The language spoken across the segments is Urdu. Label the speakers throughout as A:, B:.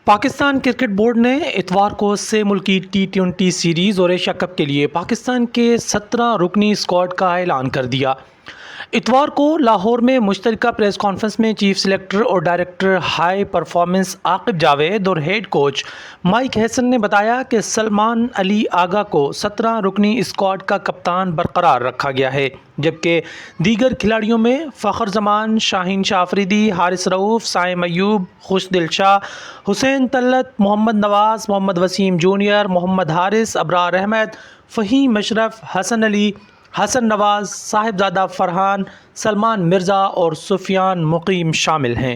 A: پاکستان کرکٹ بورڈ نے اتوار کو سے ملکی ٹی20 سیریز اور ایشیا کپ کے لیے پاکستان کے 17 رکنی اسکواڈ کا اعلان کر دیا۔ اتوار کو لاہور میں مشترکہ پریس کانفرنس میں چیف سلیکٹر اور director high performance Aqib Javed اور ہیڈ کوچ مائک ہیسن نے بتایا کہ سلمان علی آغا کو 17 رکنی اسکواڈ کا کپتان برقرار رکھا گیا ہے، جبکہ دیگر کھلاڑیوں میں فخر زمان، شاہین شاہ آفریدی، حارث رؤوف، سائم ایوب، خوش دل شاہ، حسین طلعت، محمد نواز، محمد وسیم جونیئر، محمد حارث، ابرار احمد، فہیم اشرف، حسن علی، حسن نواز، صاحبزادہ فرحان، سلمان مرزا اور سفیان مقیم شامل ہیں۔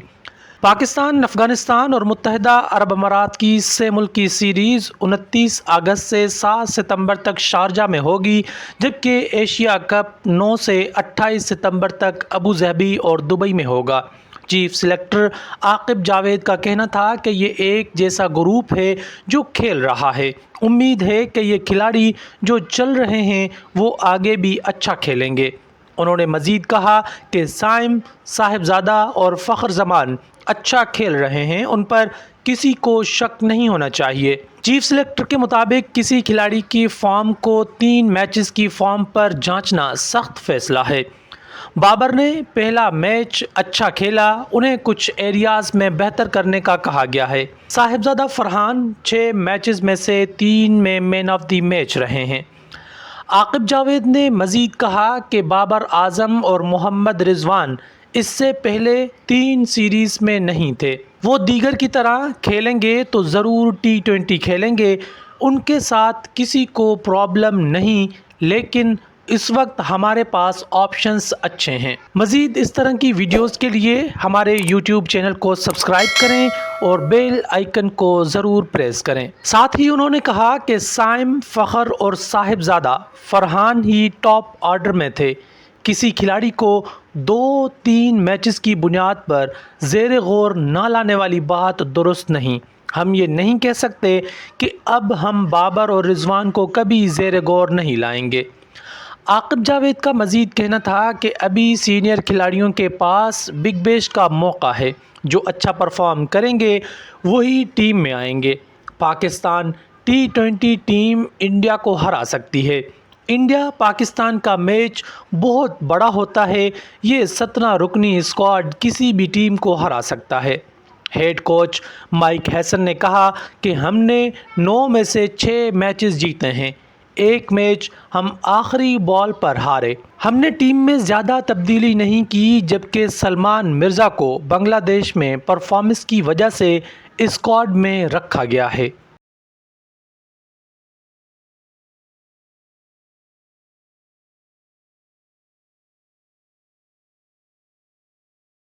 A: پاکستان، افغانستان اور متحدہ عرب امارات کی سے ملکی سیریز 29 اگست سے 7 ستمبر تک شارجہ میں ہوگی، جبکہ ایشیا کپ 9 سے 28 ستمبر تک ابوظہبی اور دبئی میں ہوگا۔ چیف سلیکٹر عاقب جاوید کا کہنا تھا کہ یہ ایک جیسا گروپ ہے جو کھیل رہا ہے۔ امید ہے کہ یہ کھلاڑی جو چل رہے ہیں وہ آگے بھی اچھا کھیلیں گے۔ انہوں نے مزید کہا کہ سائم، صاحبزادہ اور فخر زمان اچھا کھیل رہے ہیں، ان پر کسی کو شک نہیں ہونا چاہیے۔ چیف سلیکٹر کے مطابق کسی کھلاڑی کی فارم کو 3 میچز کی فارم پر جانچنا سخت فیصلہ ہے۔ بابر نے پہلا میچ اچھا کھیلا، انہیں کچھ ایریاز میں بہتر کرنے کا کہا گیا ہے۔ صاحبزادہ فرحان 6 میچز میں سے 3 میں مین آف دی میچ رہے ہیں۔ عاقب جاوید نے مزید کہا کہ بابر اعظم اور محمد رضوان اس سے پہلے 3 سیریز میں نہیں تھے۔ وہ دیگر کی طرح کھیلیں گے تو ضرور ٹی20 کھیلیں گے، ان کے ساتھ کسی کو پرابلم نہیں، لیکن اس وقت ہمارے پاس آپشنز اچھے ہیں۔ مزید اس طرح کی ویڈیوز کے لیے ہمارے یوٹیوب چینل کو سبسکرائب کریں اور بیل آئیکن کو ضرور پریس کریں۔ ساتھ ہی انہوں نے کہا کہ سائم، فخر اور صاحبزادہ فرحان ہی ٹاپ آرڈر میں تھے۔ کسی کھلاڑی کو 2-3 میچز کی بنیاد پر زیر غور نہ لانے والی بات درست نہیں۔ ہم یہ نہیں کہہ سکتے کہ اب ہم بابر اور رضوان کو کبھی زیر غور نہیں لائیں گے۔ عاقب جاوید کا مزید کہنا تھا کہ ابھی سینئر کھلاڑیوں کے پاس بگ بیش کا موقع ہے، جو اچھا پرفارم کریں گے وہی ٹیم میں آئیں گے۔ پاکستان ٹی20 ٹیم انڈیا کو ہرا سکتی ہے۔ انڈیا پاکستان کا میچ بہت بڑا ہوتا ہے، یہ 17 رکنی اسکواڈ کسی بھی ٹیم کو ہرا سکتا ہے۔ ہیڈ کوچ مائک ہیسن نے کہا کہ ہم نے 9 میں سے 6 میچز جیتے ہیں، ایک میچ ہم آخری بال پر ہارے۔ ہم نے ٹیم میں زیادہ تبدیلی نہیں کی، جبکہ سلمان مرزا کو بنگلہ دیش میں پرفارمنس کی وجہ سے اسکواڈ میں رکھا گیا ہے۔